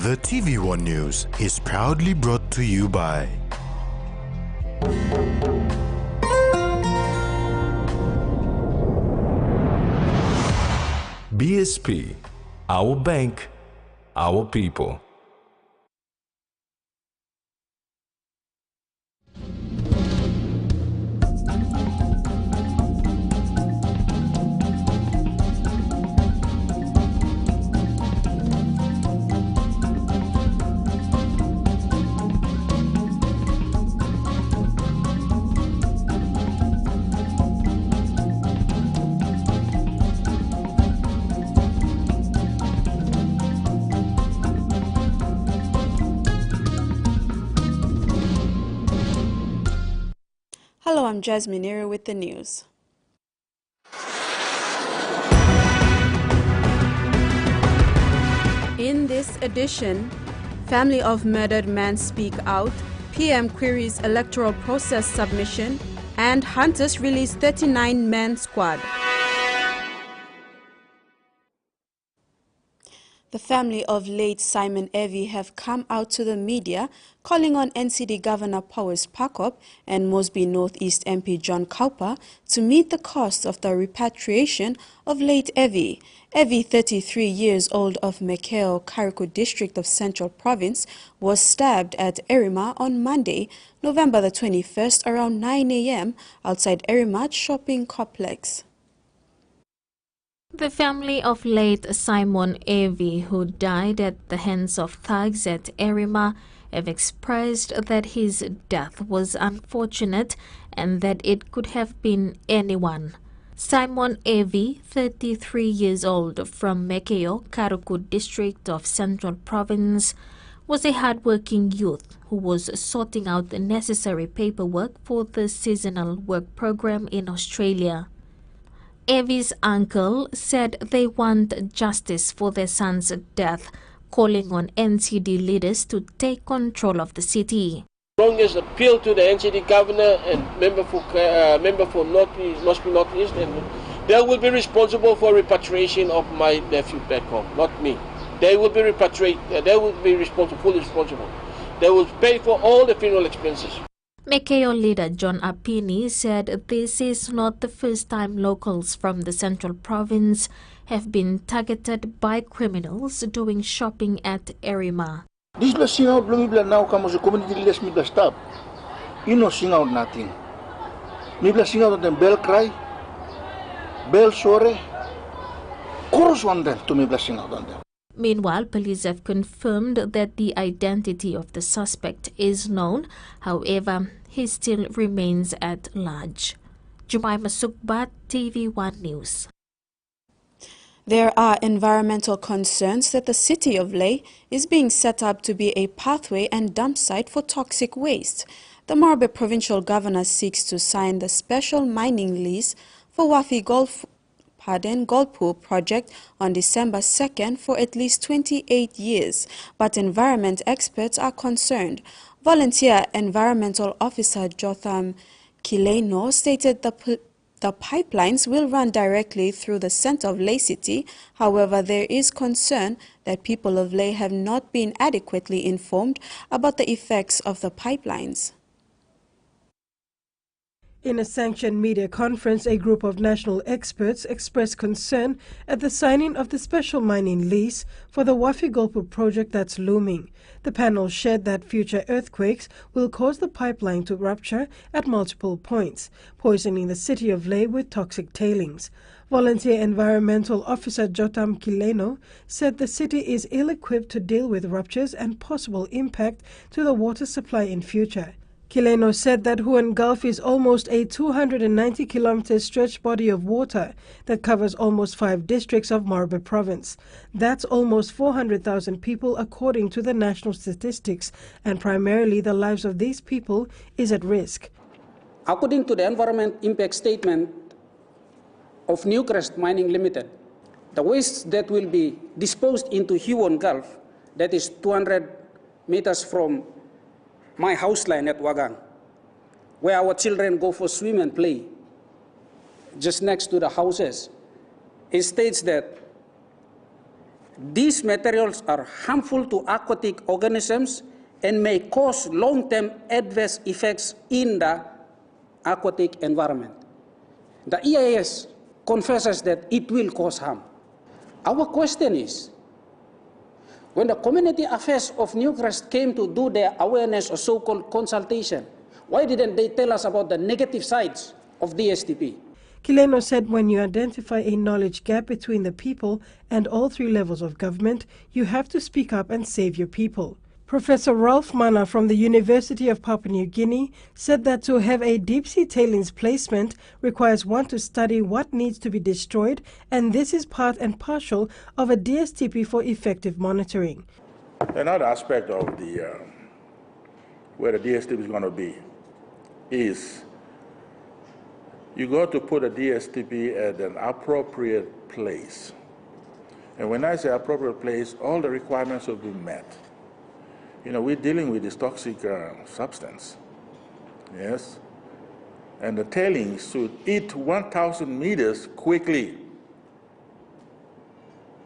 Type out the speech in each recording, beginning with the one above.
The TVWAN News is proudly brought to you by BSP, our bank, our people. Hello, I'm Jasmine Neri with the news. In this edition, family of murdered man speak out, PM queries electoral process submission, and hunters release 39-man squad. The family of late Simon Evie have come out to the media calling on NCD Governor Powers Pakop and Mosby Northeast MP John Cowper to meet the cost of the repatriation of late Evie. Evie, 33 years old of Mekeo, Kariku district of Central Province, was stabbed at Erima on Monday, November the 21st around 9 a.m. outside Erimat Shopping Complex. The family of late Simon Evie, who died at the hands of thugs at Erima, have expressed that his death was unfortunate and that it could have been anyone. Simon Evie, 33 years old from Mekeo, Kariku district of Central Province, was a hard-working youth who was sorting out the necessary paperwork for the seasonal work program in Australia. Evie's uncle said they want justice for their son's death, calling on NCD leaders to take control of the city. Strongest appeal to the NCD governor and member for Northeast, Mosby Northeast, and they will be responsible for repatriation of my nephew back home, not me. They will be repatriated. They will be fully responsible. They will pay for all the funeral expenses. Mekeo leader John Apini said this is not the first time locals from the Central Province have been targeted by criminals doing shopping at Erima. This is sing out now comes the community leaders me stop. You know sing out nothing. Me sing out them bell cry, bell sore, chorus on them to me sing out on them. Meanwhile, police have confirmed that the identity of the suspect is known. However, he still remains at large. Jumaima Sukbat, TVWAN News. There are environmental concerns that the city of Lae is being set up to be a pathway and dump site for toxic waste. The Morobe provincial governor seeks to sign the special mining lease for Wafi Goldpool project on December 2nd for at least 28 years, but environment experts are concerned. Volunteer Environmental Officer Jotham Kileno stated the pipelines will run directly through the center of Lae City. However, there is concern that people of Lae have not been adequately informed about the effects of the pipelines. In a sanctioned media conference, a group of national experts expressed concern at the signing of the special mining lease for the Wafi Goldpool project that's looming. The panel shared that future earthquakes will cause the pipeline to rupture at multiple points, poisoning the city of Lae with toxic tailings. Volunteer Environmental Officer Jotham Kileno said the city is ill-equipped to deal with ruptures and possible impact to the water supply in future. Kileno said that Huon Gulf is almost a 290-kilometer stretch body of water that covers almost 5 districts of Morobe province. That's almost 400,000 people according to the national statistics, and primarily the lives of these people is at risk. According to the Environment Impact Statement of Newcrest Mining Limited, the waste that will be disposed into Huon Gulf, that is 200 meters from my house line at Wagang, where our children go for swim and play, just next to the houses, it states that These materials are harmful to aquatic organisms and may cause long-term adverse effects in the aquatic environment. The EIS confesses that it will cause harm. Our question is, when the Community Affairs of Newcrest came to do their awareness or so-called consultation, why didn't they tell us about the negative sides of DSTP? Kileno said when you identify a knowledge gap between the people and all three levels of government, you have to speak up and save your people. Professor Ralph Mana from the University of Papua New Guinea said that to have a deep-sea tailings placement requires one to study what needs to be destroyed, and this is part and parcel of a DSTP for effective monitoring. Another aspect of where the DSTP is going to be is you got to put a DSTP at an appropriate place. And when I say appropriate place, all the requirements will be met. You know, we're dealing with this toxic substance, yes? And the tailings should eat 1,000 meters quickly.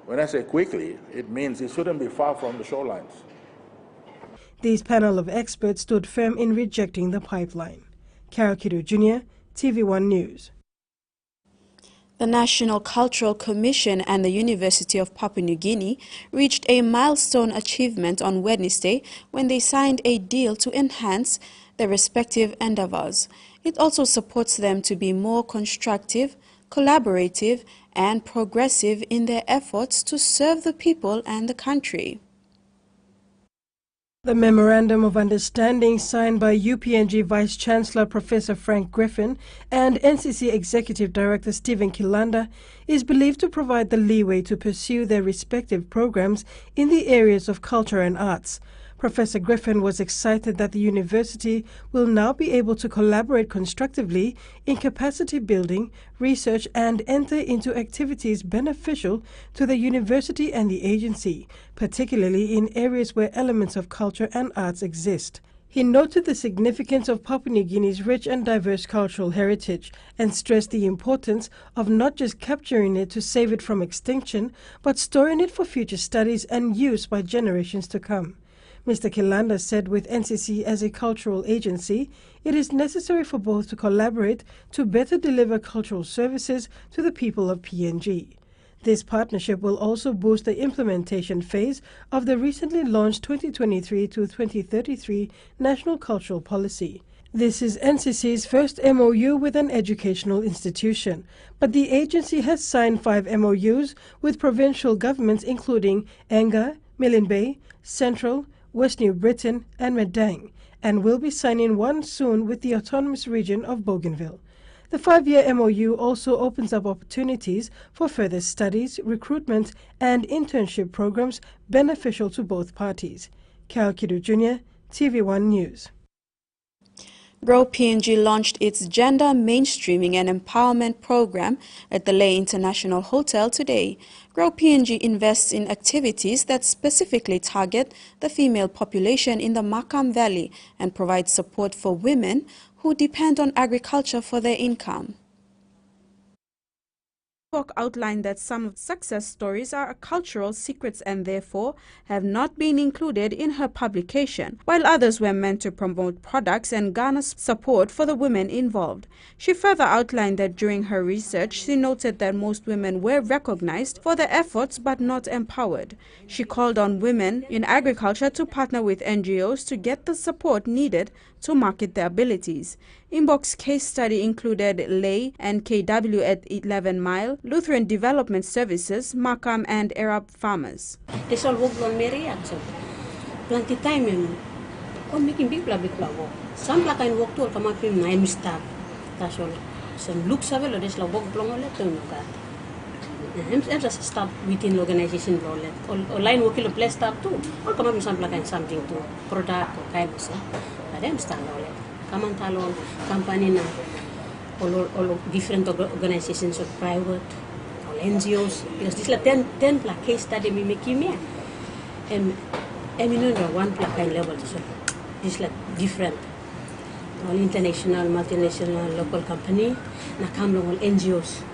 When I say quickly, it means it shouldn't be far from the shorelines. This panel of experts stood firm in rejecting the pipeline. Carol Kidu Jr., TVWAN News. The National Cultural Commission and the University of Papua New Guinea reached a milestone achievement on Wednesday when they signed a deal to enhance their respective endeavors. It also supports them to be more constructive, collaborative, and progressive in their efforts to serve the people and the country. The Memorandum of Understanding signed by UPNG Vice-Chancellor Professor Frank Griffin and NCC Executive Director Stephen Kilanda is believed to provide the leeway to pursue their respective programs in the areas of culture and arts. Professor Griffin was excited that the university will now be able to collaborate constructively in capacity building, research, and enter into activities beneficial to the university and the agency, particularly in areas where elements of culture and arts exist. He noted the significance of Papua New Guinea's rich and diverse cultural heritage and stressed the importance of not just capturing it to save it from extinction, but storing it for future studies and use by generations to come. Mr. Kilanda said with NCC as a cultural agency, it is necessary for both to collaborate to better deliver cultural services to the people of PNG. This partnership will also boost the implementation phase of the recently launched 2023 to 2033 National Cultural Policy. This is NCC's first MOU with an educational institution, but the agency has signed 5 MOUs with provincial governments including Enga, Milne Bay, Central, West New Britain and Medang, and will be signing one soon with the autonomous region of Bougainville. The 5-year MOU also opens up opportunities for further studies, recruitment and internship programs beneficial to both parties. Carol Kidu Jr., TV1 News. Grow PNG launched its Gender Mainstreaming and Empowerment Program at the Leh International Hotel today. Grow PNG invests in activities that specifically target the female population in the Makam Valley and provides support for women who depend on agriculture for their income. Book outlined that some success stories are cultural secrets and therefore have not been included in her publication, while others were meant to promote products and garner support for the women involved. She further outlined that during her research, she noted that most women were recognized for their efforts but not empowered. She called on women in agriculture to partner with NGOs to get the support needed to market their abilities. Imbok's case study included Leh and KW at 11 Mile, Lutheran Development Services, Makam and Arab farmers. It's all work on Mary, so plenty time in making big work. Some kind work to come up in 9 staff. That's all. So look several of this work long on it. I'm just start within organization or line work in place staff too. Or come up with something to product or kind of stuff. But I'm stand all it. Kaman talon company na all different organizations of private or NGOs because this like 10 case study me make me and one kind level so this like different all international multinational local company na come all NGOs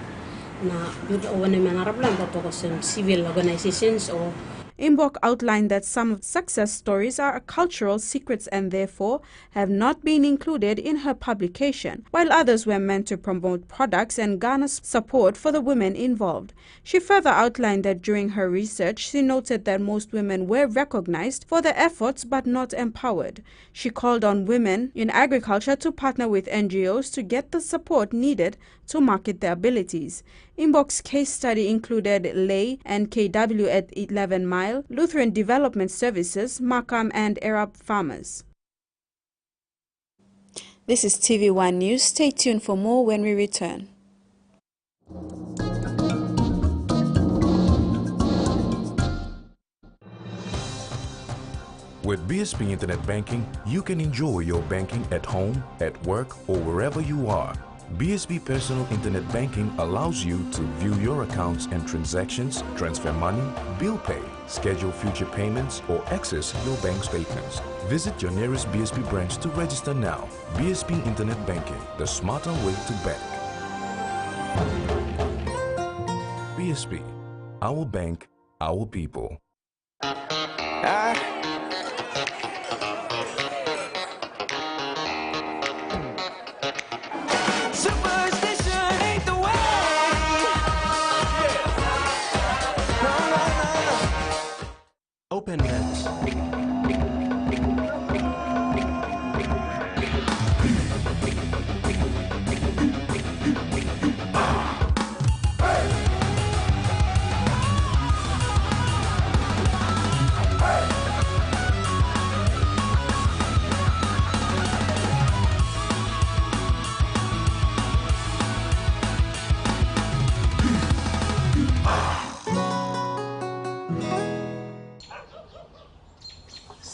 na yun o na manarap lang dato ko sa civil organizations o Imbok outlined that some of success stories are cultural secrets and therefore have not been included in her publication, while others were meant to promote products and garner support for the women involved. She further outlined that during her research, she noted that most women were recognized for their efforts but not empowered. She called on women in agriculture to partner with NGOs to get the support needed to market their abilities. Imbok's case study included Lay and KW at 11 Mile, Lutheran Development Services, Makam and Arab farmers. This is TVWAN News. Stay tuned for more when we return. With BSP Internet Banking, you can enjoy your banking at home, at work, or wherever you are. BSP Personal Internet Banking allows you to view your accounts and transactions, transfer money, bill pay, schedule future payments, or access your bank statements. Visit your nearest BSP branch to register now. BSP Internet Banking, the smarter way to bank. BSP, our bank, our people. Open next.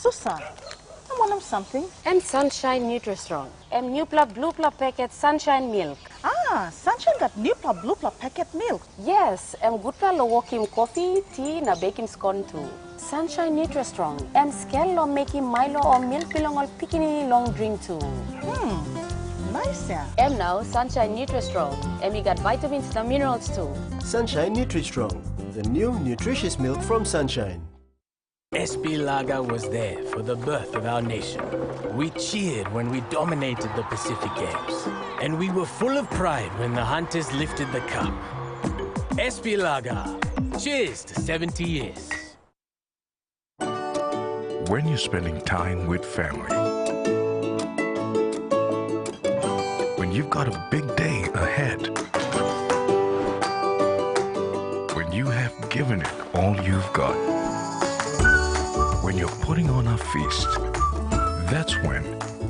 Susan, I want something. And Sunshine Nutri-Strong. And new blue packet Sunshine milk. Ah, Sunshine got new blue packet milk. Yes, good lo walking coffee, tea, na baking scone too. Sunshine Nutri-Strong. Scale lo making Milo or milk belong all picking long drink too. Nice yeah. Now Sunshine Nutri-Strong. You got vitamins and minerals too. Sunshine Nutri-Strong, the new nutritious milk from Sunshine. SP Lager was there for the birth of our nation. We cheered when we dominated the Pacific Games. And we were full of pride when the Hunters lifted the cup. SP Lager, cheers to 70 years. When you're spending time with family, when you've got a big day ahead, when you have given it all you've got, when you're putting on a feast, that's when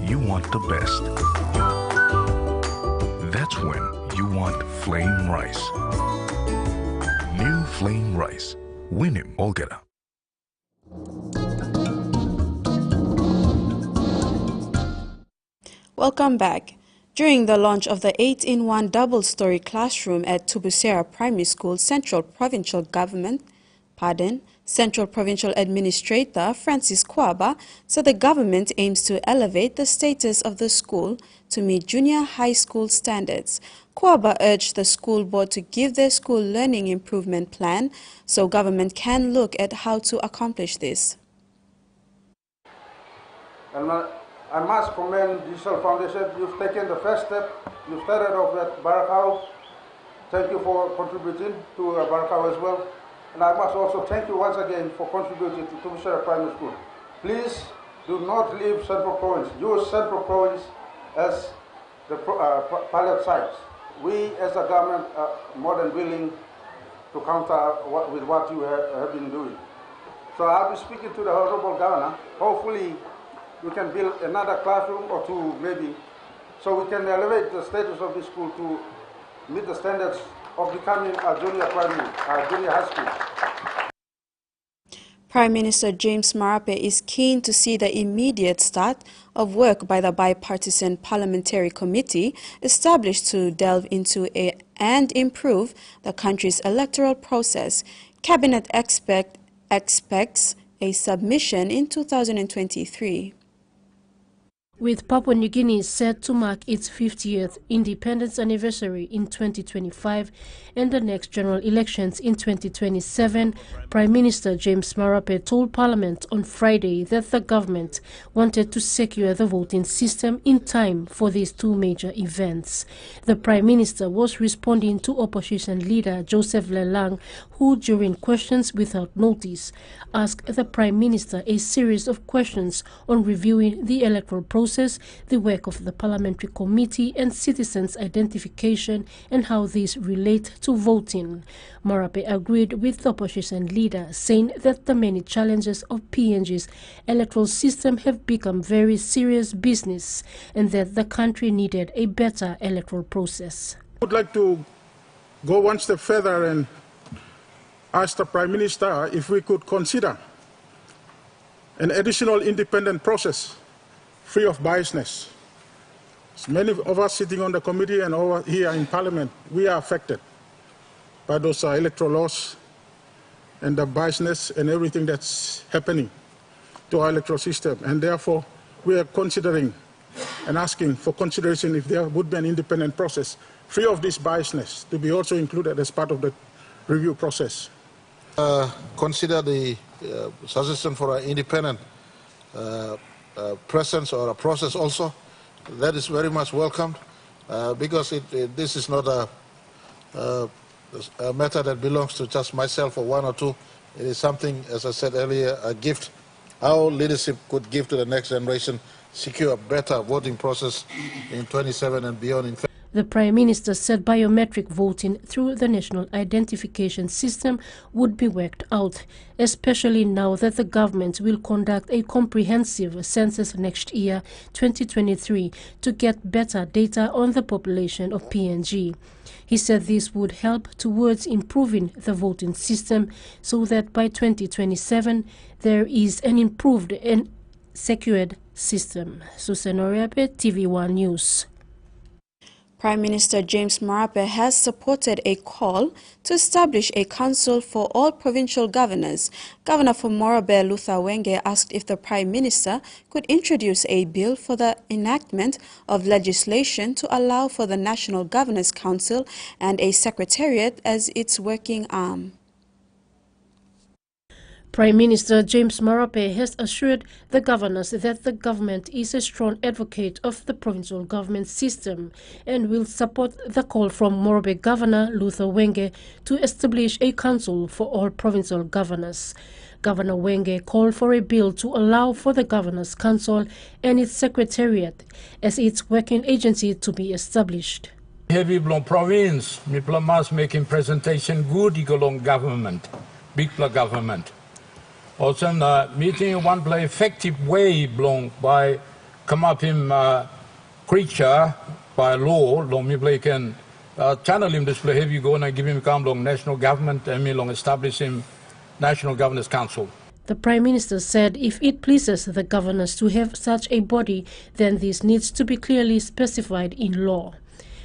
you want the best. That's when you want flame rice. New flame rice. Win him, Olgera. Welcome back. During the launch of the 8-in-1 double-story classroom at Tubusera Primary School, Central Provincial Administrator Francis Kwaba said the government aims to elevate the status of the school to meet junior high school standards. Kwaba urged the school board to give their school learning improvement plan so government can look at how to accomplish this. I must commend Digital Foundation. You've taken the first step. You started off at Barak House. Thank you for contributing to Barak House as well. And I must also thank you once again for contributing to Tubusera Primary School. Please do not leave Central Province. Use Central Province as the pilot site. We as a government are more than willing to counter with what you have been doing. So I'll be speaking to the Honorable Governor. Hopefully we can build another classroom or two maybe, so we can elevate the status of this school to meet the standards of becoming a junior high school. Prime Minister James Marape is keen to see the immediate start of work by the bipartisan parliamentary committee established to delve into and improve the country's electoral process. Cabinet expects a submission in 2023. With Papua New Guinea set to mark its 50th independence anniversary in 2025 and the next general elections in 2027, Prime Minister James Marape told Parliament on Friday that the government wanted to secure the voting system in time for these two major events. The Prime Minister was responding to opposition leader Joseph Lelang, who, during questions without notice, asked the Prime Minister a series of questions on reviewing the electoral process, the work of the Parliamentary Committee and citizens' identification and how these relate to voting. Marape agreed with the opposition leader, saying that the many challenges of PNG's electoral system have become very serious business and that the country needed a better electoral process. I would like to go one step further and ask the Prime Minister if we could consider an additional independent process free of biasness. So many of us sitting on the committee and over here in Parliament, we are affected by those electoral laws and the biasness and everything that's happening to our electoral system. And therefore, we are considering and asking for consideration if there would be an independent process free of this biasness to be also included as part of the review process. Consider the suggestion for an independent presence or a process also. That is very much welcomed because this is not a matter that belongs to just myself or one or two. It is something, as I said earlier, a gift our leadership could give to the next generation, secure a better voting process in 27 and beyond. The Prime Minister said biometric voting through the National Identification System would be worked out, especially now that the government will conduct a comprehensive census next year, 2023, to get better data on the population of PNG. He said this would help towards improving the voting system so that by 2027 there is an improved and secured system. Susan Oriape, TVWAN News. Prime Minister James Marape has supported a call to establish a council for all provincial governors. Governor for Morobe, Luther Wenge, asked if the Prime Minister could introduce a bill for the enactment of legislation to allow for the National Governors Council and a secretariat as its working arm. Prime Minister James Marape has assured the governors that the government is a strong advocate of the provincial government system and will support the call from Morobe Governor Luther Wenge to establish a council for all provincial governors. Governor Wenge called for a bill to allow for the Governors' Council and its secretariat as its working agency to be established. Heavy blown province, Mipla must making presentation good igolong government, big government. Also, meeting one play effective way belong by come up him creature by law long me play can channel him display have you go and give him come long national government and me long establish him National Governors Council. The Prime Minister said if it pleases the governors to have such a body, then this needs to be clearly specified in law.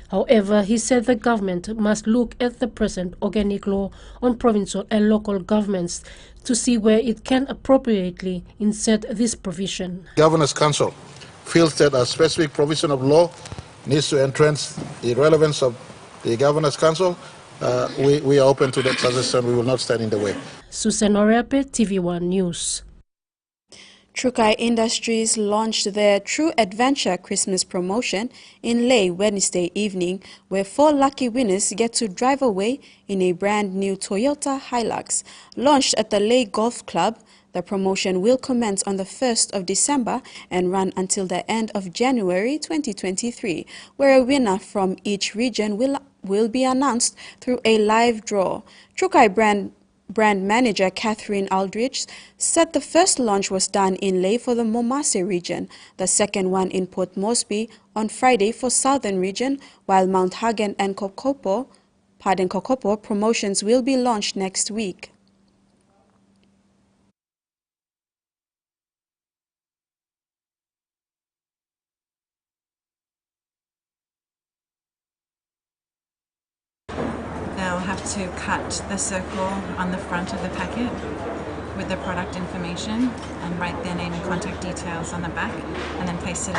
However, he said the government must look at the present organic law on provincial and local governments to see where it can appropriately insert this provision. Governors' Council feels that a specific provision of law needs to entrench the relevance of the Governors' Council. We are open to that suggestion. We will not stand in the way. Susan Oriape, TVWAN News. Trukai Industries launched their True Adventure Christmas promotion in Lae Wednesday evening, where 4 lucky winners get to drive away in a brand new Toyota Hilux. Launched at the Lae Golf Club, the promotion will commence on the 1st of December and run until the end of January 2023, where a winner from each region will be announced through a live draw. Trukai Brand manager Catherine Aldrich said the first launch was done in Lae for the Momase region, the second one in Port Moresby on Friday for Southern region, while Mount Hagen and Kokopo promotions will be launched next week. They'll have to cut the circle on the front of the packet with the product information and write their name and contact details on the back, and then place it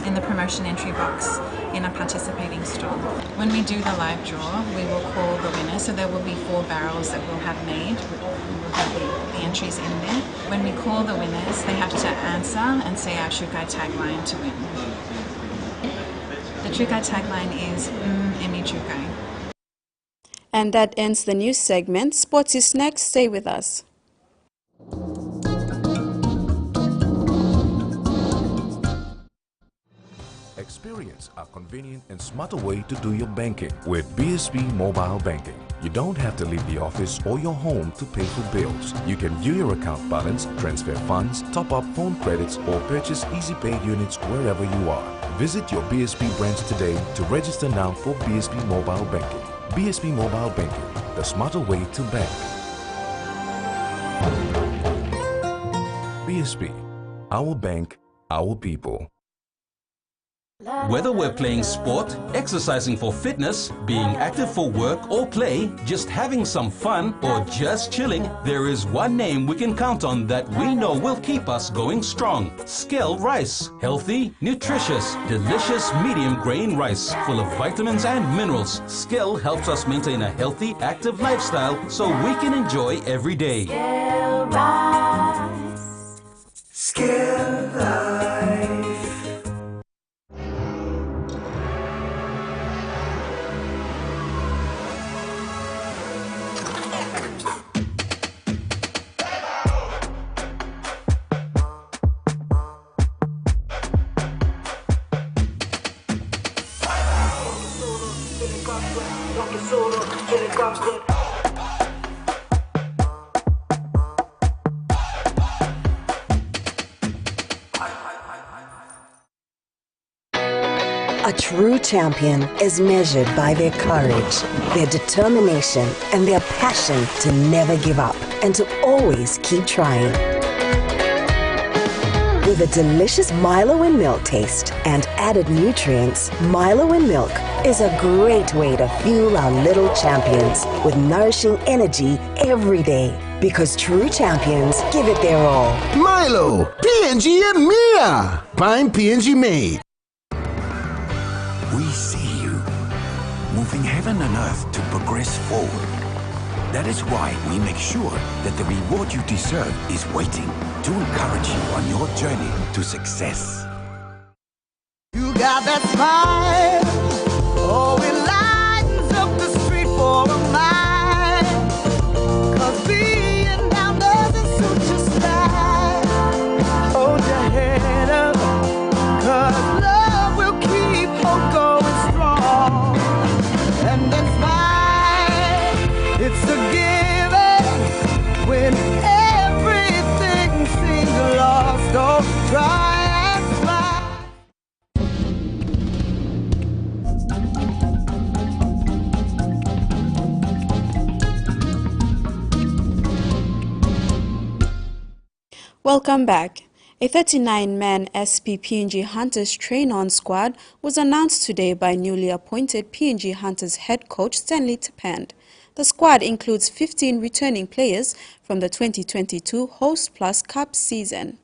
in the promotion entry box in a participating store. When we do the live draw, we will call the winner, so there will be 4 barrels that we'll have made. We'll have the entries in there. When we call the winners, they have to answer and say our Chukai tagline to win. The Chukai tagline is Emi Chukai. And that ends the news segment. Sports is next. Stay with us. Experience a convenient and smarter way to do your banking with BSB Mobile Banking. You don't have to leave the office or your home to pay for bills. You can view your account balance, transfer funds, top up phone credits, or purchase Easy Pay units wherever you are. Visit your BSB branch today to register now for BSB Mobile Banking. BSB Mobile Banking, the smarter way to bank. BSB, our bank, our people. Whether we're playing sport, exercising for fitness, being active for work or play, just having some fun, or just chilling, there is one name we can count on that we know will keep us going strong. Skell Rice. Healthy, nutritious, delicious medium grain rice full of vitamins and minerals. Skell helps us maintain a healthy, active lifestyle so we can enjoy every day. Skell Rice. Skell Life. A true champion is measured by their courage, their determination, and their passion to never give up and to always keep trying. With a delicious Milo in milk taste and added nutrients, Milo in milk is a great way to fuel our little champions with nourishing energy every day. Because true champions give it their all. Milo, PNG and Mia. Prime PNG made. We see you, moving heaven and earth to progress forward. That is why we make sure that the reward you deserve is waiting to encourage you on your journey to success. You got that smile, oh, it lights up the street for a mile. 'Cause being down doesn't suit your style. Hold your head up, 'cause love will keep on going strong. And then smile, it's a given when everything seems lost. Don't try. Welcome back. A 39-man SP PNG Hunters train-on squad was announced today by newly appointed PNG Hunters head coach Stanley Tapand. The squad includes 15 returning players from the 2022 Host Plus Cup season.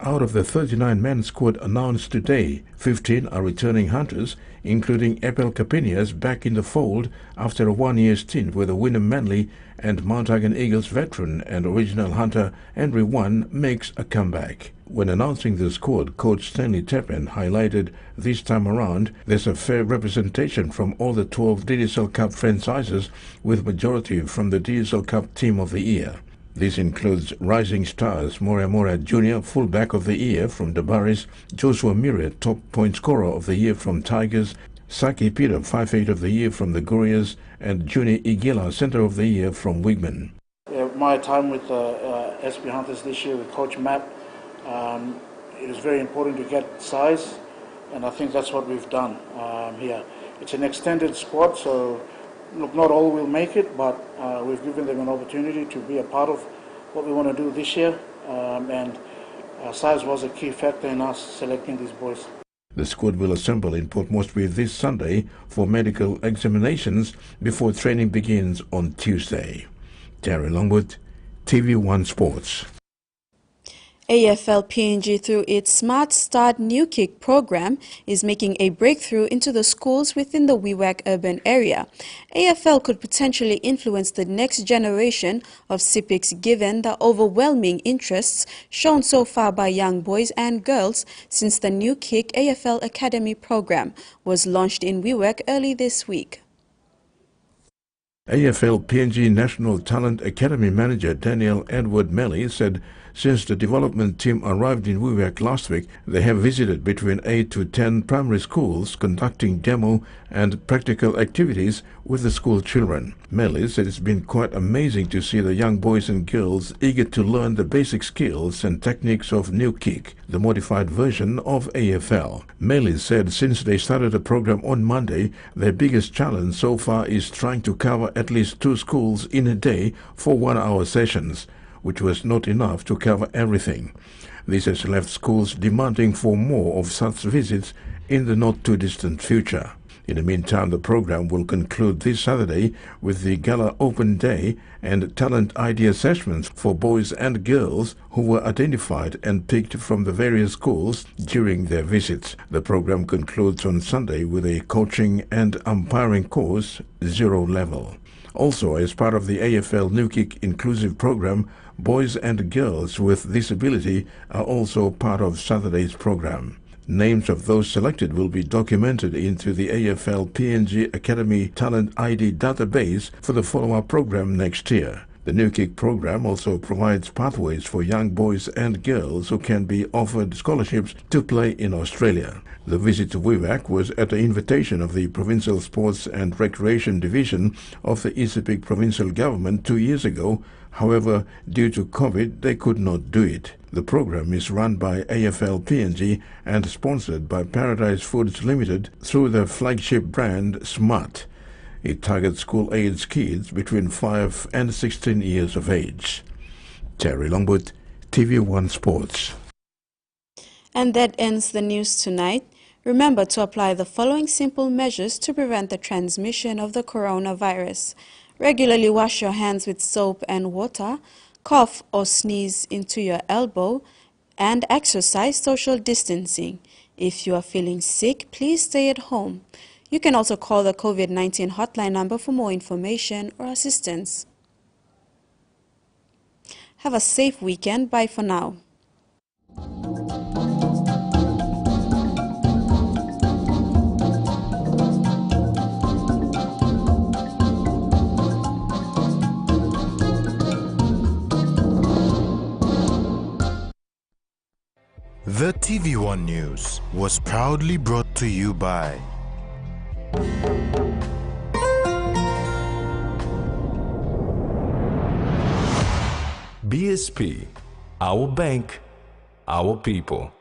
Out of the 39-man squad announced today, 15 are returning hunters, including Epel Capinias back in the fold after a one-year stint with the Wynnum Manly and Mount Hagen Eagles veteran and original hunter Henry Wan makes a comeback. When announcing the squad, coach Stanley Tapand highlighted this time around there's a fair representation from all the 12 DSL Cup franchises, with majority from the DSL Cup Team of the Year. This includes rising stars Mora Mora Jr., fullback of the year from Dabaris, Joshua Mire, top point scorer of the year from Tigers, Saki Peter, 5'8" of the year from the Gurias, and Juni Igila, center of the year from Wigman. My time with SP Hunters this year with Coach Matt, it is very important to get size, and I think that's what we've done here. It's an extended squad, so look, not all will make it, but we've given them an opportunity to be a part of what we want to do this year, and size was a key factor in us selecting these boys. The squad will assemble in Port Moresby this Sunday for medical examinations before training begins on Tuesday. Terry Longwood, TVWAN Sports. AFL PNG, through its Smart Start New Kick program, is making a breakthrough into the schools within the WIWAC urban area. AFL could potentially influence the next generation of CPICs given the overwhelming interests shown so far by young boys and girls since the New Kick AFL Academy program was launched in WIWAC early this week. AFL PNG National Talent Academy manager Daniel Edward Melly said since the development team arrived in WIWAC last week, they have visited between 8 to 10 primary schools conducting demo and practical activities with the school children. Melly said it's been quite amazing to see the young boys and girls eager to learn the basic skills and techniques of New Kick, the modified version of AFL. Melly said since they started the program on Monday, their biggest challenge so far is trying to cover at least 2 schools in a day for 1-hour sessions, which was not enough to cover everything. This has left schools demanding for more of such visits in the not-too-distant future. In the meantime, the program will conclude this Saturday with the Gala Open Day and talent ID assessments for boys and girls who were identified and picked from the various schools during their visits. The program concludes on Sunday with a coaching and umpiring course, 0 level. Also, as part of the AFL New Kick inclusive program, boys and girls with disability are also part of Saturday's program. Names of those selected will be documented into the AFL PNG Academy Talent ID database for the follow-up program next year. The New Kick program also provides pathways for young boys and girls who can be offered scholarships to play in Australia. The visit to WIWAC was at the invitation of the Provincial Sports and Recreation Division of the Isipik Provincial Government 2 years ago. However, due to COVID, they could not do it. The program is run by AFL PNG and sponsored by Paradise Foods Limited through the flagship brand Smart. It targets school-aged kids between 5 and 16 years of age. Terry Longwood, TV1 Sports. And that ends the news tonight. Remember to apply the following simple measures to prevent the transmission of the coronavirus. Regularly wash your hands with soap and water, cough or sneeze into your elbow, and exercise social distancing. If you are feeling sick, please stay at home. You can also call the COVID-19 hotline number for more information or assistance. Have a safe weekend. Bye for now. The TV1 News was proudly brought to you by BSP, our bank, our people.